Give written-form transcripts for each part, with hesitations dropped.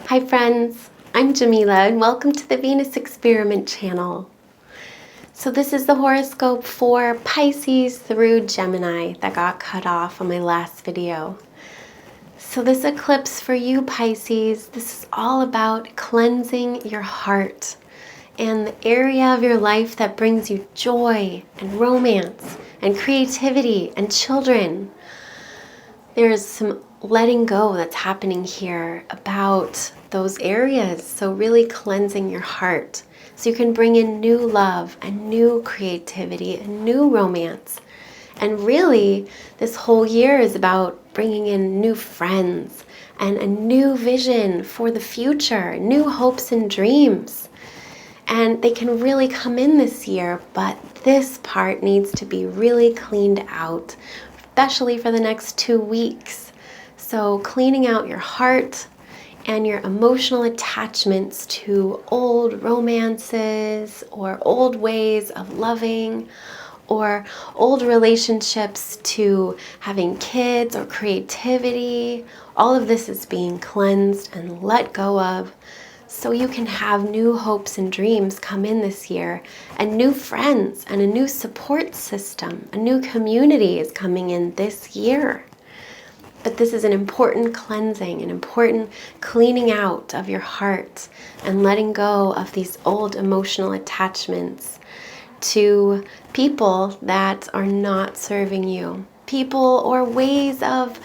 Hi friends, I'm Jamila and welcome to the Venus Experiment channel. So this is the horoscope for Pisces through Gemini that got cut off on my last video. So this eclipse for you Pisces, this is all about cleansing your heart and the area of your life that brings you joy and romance and creativity and children. There's some letting go that's happening here about those areas. So really cleansing your heart so you can bring in new love and new creativity and new romance. And really, this whole year is about bringing in new friends and a new vision for the future, new hopes and dreams. And they can really come in this year, but this part needs to be really cleaned out, especially for the next 2 weeks. So cleaning out your heart and your emotional attachments to old romances or old ways of loving or old relationships to having kids or creativity. All of this is being cleansed and let go of so you can have new hopes and dreams come in this year, and new friends and a new support system, a new community is coming in this year. But this is an important cleansing, an important cleaning out of your heart and letting go of these old emotional attachments to people that are not serving you. People or ways of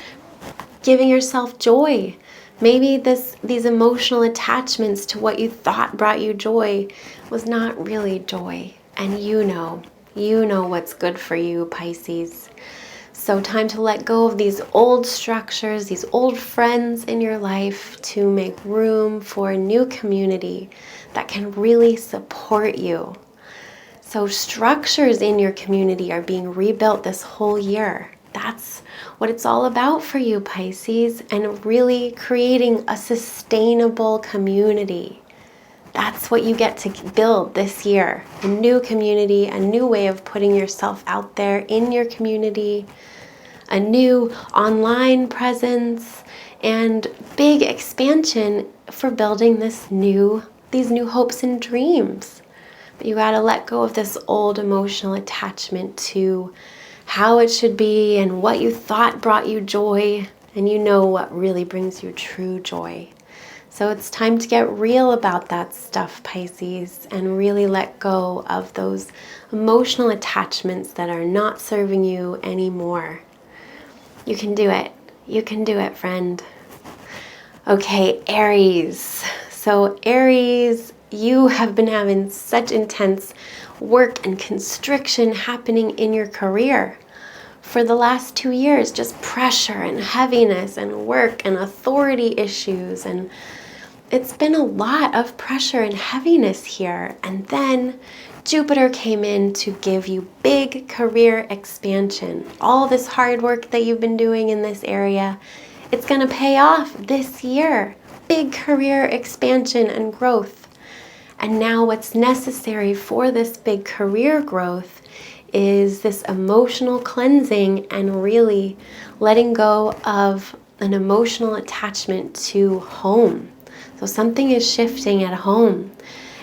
giving yourself joy. Maybe these emotional attachments to what you thought brought you joy was not really joy. And you know what's good for you, Pisces. So time to let go of these old structures, these old friends in your life to make room for a new community that can really support you. So structures in your community are being rebuilt this whole year. That's what it's all about for you, Pisces, and really creating a sustainable community. That's what you get to build this year. A new community, a new way of putting yourself out there in your community, a new online presence, and big expansion for building these new hopes and dreams. But you gotta let go of this old emotional attachment to how it should be and what you thought brought you joy, and you know what really brings you true joy. So it's time to get real about that stuff, Pisces, and really let go of those emotional attachments that are not serving you anymore. You can do it. You can do it, friend. Okay, Aries. So Aries, you have been having such intense work and constriction happening in your career for the last 2 years. Just pressure and heaviness and work and authority issues, and it's been a lot of pressure and heaviness here. And then Jupiter came in to give you big career expansion. All this hard work that you've been doing in this area, it's going to pay off this year. Big career expansion and growth. And now what's necessary for this big career growth is this emotional cleansing and really letting go of an emotional attachment to home. So something is shifting at home,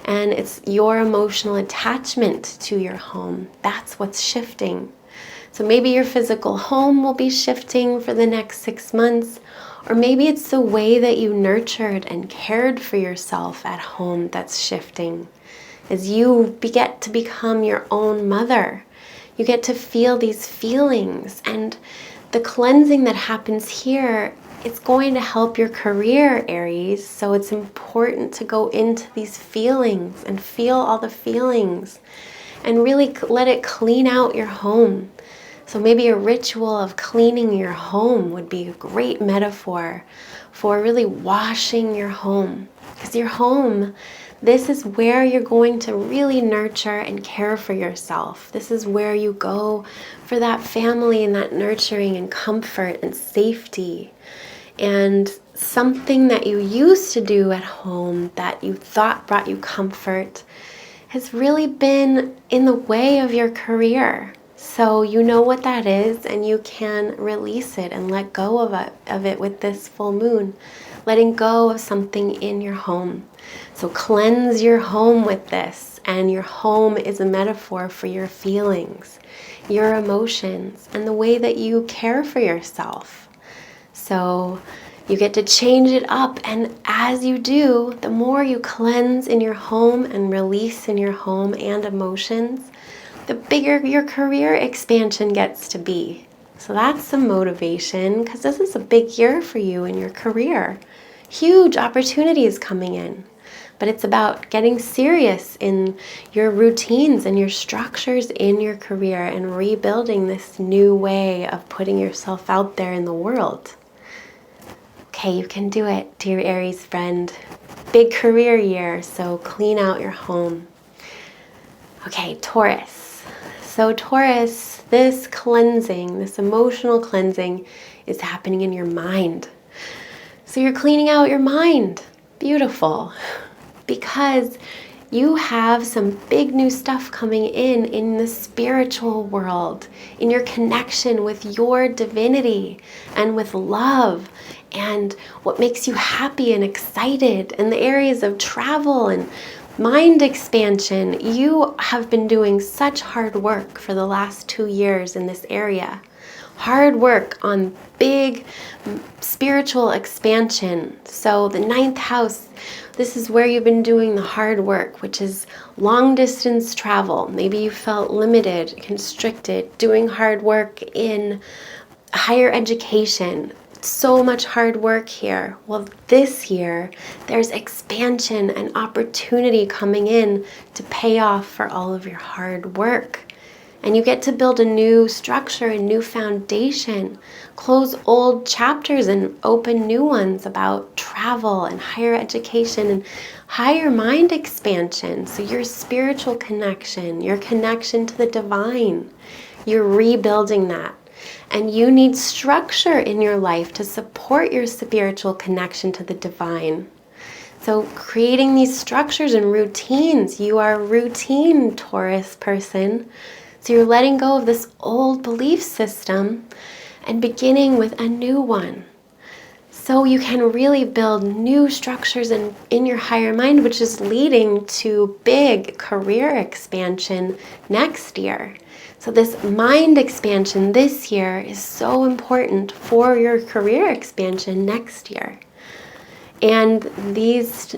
and it's your emotional attachment to your home. That's what's shifting. So maybe your physical home will be shifting for the next 6 months, or maybe it's the way that you nurtured and cared for yourself at home that's shifting. As you get to become your own mother, you get to feel these feelings, and the cleansing that happens here, it's going to help your career, Aries. So it's important to go into these feelings and feel all the feelings and really let it clean out your home. So maybe a ritual of cleaning your home would be a great metaphor for really washing your home. Because your home, this is where you're going to really nurture and care for yourself. This is where you go for that family and that nurturing and comfort and safety. And something that you used to do at home that you thought brought you comfort has really been in the way of your career. So you know what that is, and you can release it and let go of it with this full moon. letting go of something in your home. So cleanse your home with this. And your home is a metaphor for your feelings, your emotions, and the way that you care for yourself. So you get to change it up, and as you do, the more you cleanse in your home and release in your home and emotions, the bigger your career expansion gets to be. So that's some motivation, because this is a big year for you in your career. Huge opportunities coming in. But it's about getting serious in your routines and your structures in your career and rebuilding this new way of putting yourself out there in the world. Okay, you can do it, dear Aries friend. Big career year, so clean out your home. Okay, Taurus. So Taurus, this cleansing, this emotional cleansing is happening in your mind. So you're cleaning out your mind. Beautiful. Because you have some big new stuff coming in the spiritual world, in your connection with your divinity and with love and what makes you happy and excited, and the areas of travel and mind expansion. You have been doing such hard work for the last 2 years in this area. Hard work on big spiritual expansion. So the 9th house, this is where you've been doing the hard work, which is long distance travel. Maybe you felt limited, constricted, doing hard work in higher education. So much hard work here. Well, this year, there's expansion and opportunity coming in to pay off for all of your hard work. And you get to build a new structure, a new foundation, close old chapters and open new ones about travel and higher education and higher mind expansion. So your spiritual connection, your connection to the divine, you're rebuilding that. And you need structure in your life to support your spiritual connection to the divine. So creating these structures and routines, you are a routine Taurus person. So you're letting go of this old belief system and beginning with a new one. So you can really build new structures in your higher mind, which is leading to big career expansion next year. So this mind expansion this year is so important for your career expansion next year. And this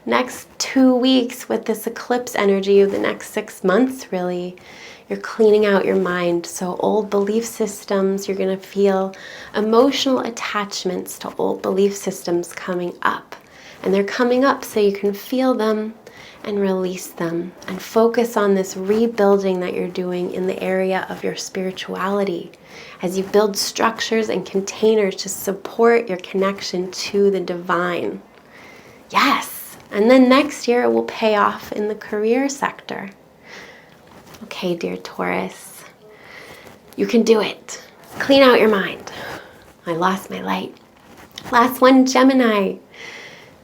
next 2 weeks with this eclipse energy, of the next 6 months really, you're cleaning out your mind. So old belief systems, you're going to feel emotional attachments to old belief systems coming up. And they're coming up so you can feel them and release them and focus on this rebuilding that you're doing in the area of your spirituality as you build structures and containers to support your connection to the divine. Yes, and then next year it will pay off in the career sector. Okay, dear Taurus, you can do it. Clean out your mind. I lost my light. Last one, Gemini.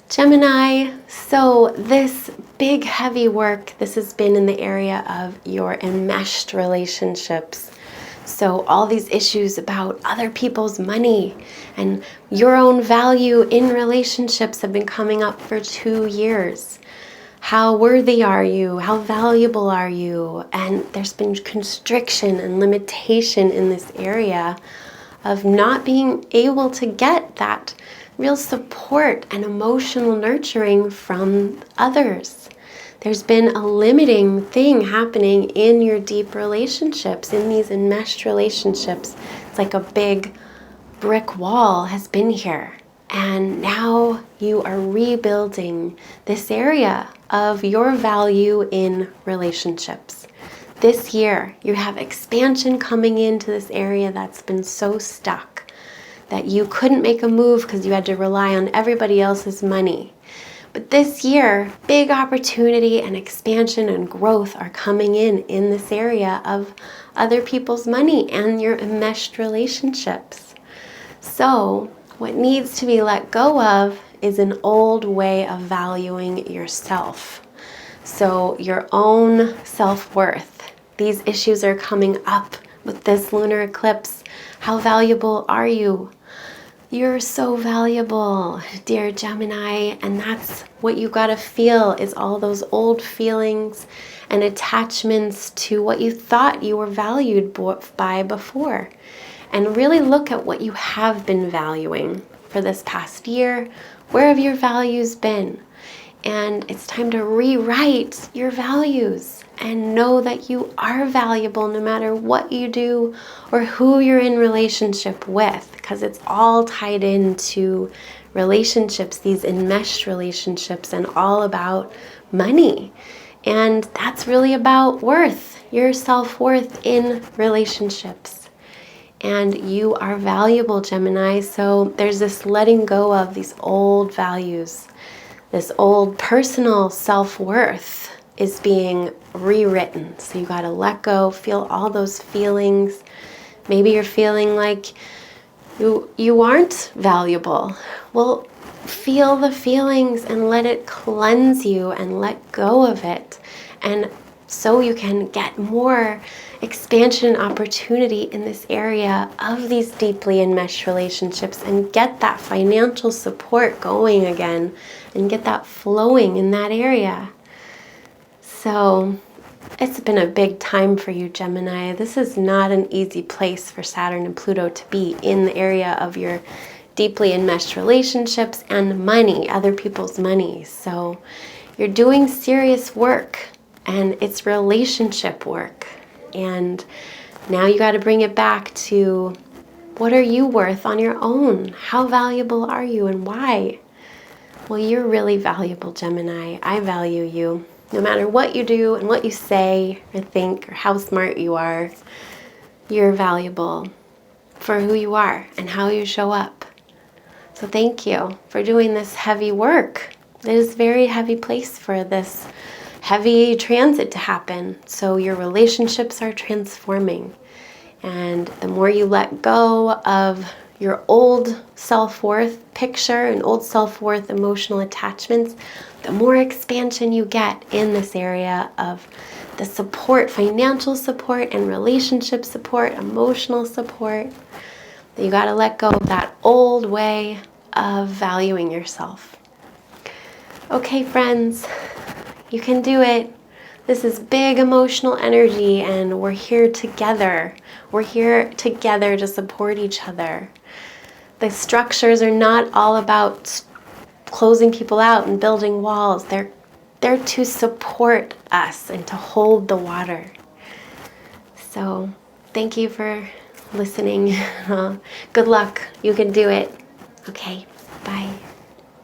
Gemini, so this big heavy work, this has been in the area of your enmeshed relationships. So all these issues about other people's money and your own value in relationships have been coming up for 2 years. How worthy are you? How valuable are you? And there's been constriction and limitation in this area of not being able to get that real support and emotional nurturing from others. There's been a limiting thing happening in your deep relationships, in these enmeshed relationships. It's like a big brick wall has been here. And now you are rebuilding this area of your value in relationships. This year, you have expansion coming into this area that's been so stuck that you couldn't make a move because you had to rely on everybody else's money. But this year, big opportunity and expansion and growth are coming in this area of other people's money and your enmeshed relationships. So what needs to be let go of is an old way of valuing yourself. So your own self-worth. These issues are coming up with this lunar eclipse. How valuable are you? You're so valuable, dear Gemini, and that's what you gotta feel, is all those old feelings and attachments to what you thought you were valued by before. And really look at what you have been valuing for this past year. Where have your values been? And it's time to rewrite your values and know that you are valuable no matter what you do or who you're in relationship with, because it's all tied into relationships, these enmeshed relationships, and all about money. And that's really about worth, your self-worth in relationships. And you are valuable, Gemini. So there's this letting go of these old values. This old personal self-worth is being rewritten. So you got to let go, feel all those feelings. Maybe you're feeling like you aren't valuable. Well, feel the feelings and let it cleanse you and let go of it. And so you can get more expansion opportunity in this area of these deeply enmeshed relationships and get that financial support going again and get that flowing in that area. So it's been a big time for you, Gemini. This is not an easy place for Saturn and Pluto to be, in the area of your deeply enmeshed relationships and money, other people's money. So you're doing serious work, and it's relationship work. And now you got to bring it back to, what are you worth on your own? How valuable are you and why? Well, you're really valuable, Gemini. I value you. No matter what you do and what you say or think or how smart you are, you're valuable for who you are and how you show up. So thank you for doing this heavy work. It is a very heavy place for this heavy transit to happen. So your relationships are transforming. And the more you let go of your old self-worth picture and old self-worth emotional attachments, the more expansion you get in this area of the support, financial support and relationship support, emotional support. You got to let go of that old way of valuing yourself. Okay, friends, you can do it. This is big emotional energy, and we're here together. We're here together to support each other. The structures are not all about closing people out and building walls. They're to support us and to hold the water. So thank you for listening. Good luck. You can do it. Okay, bye.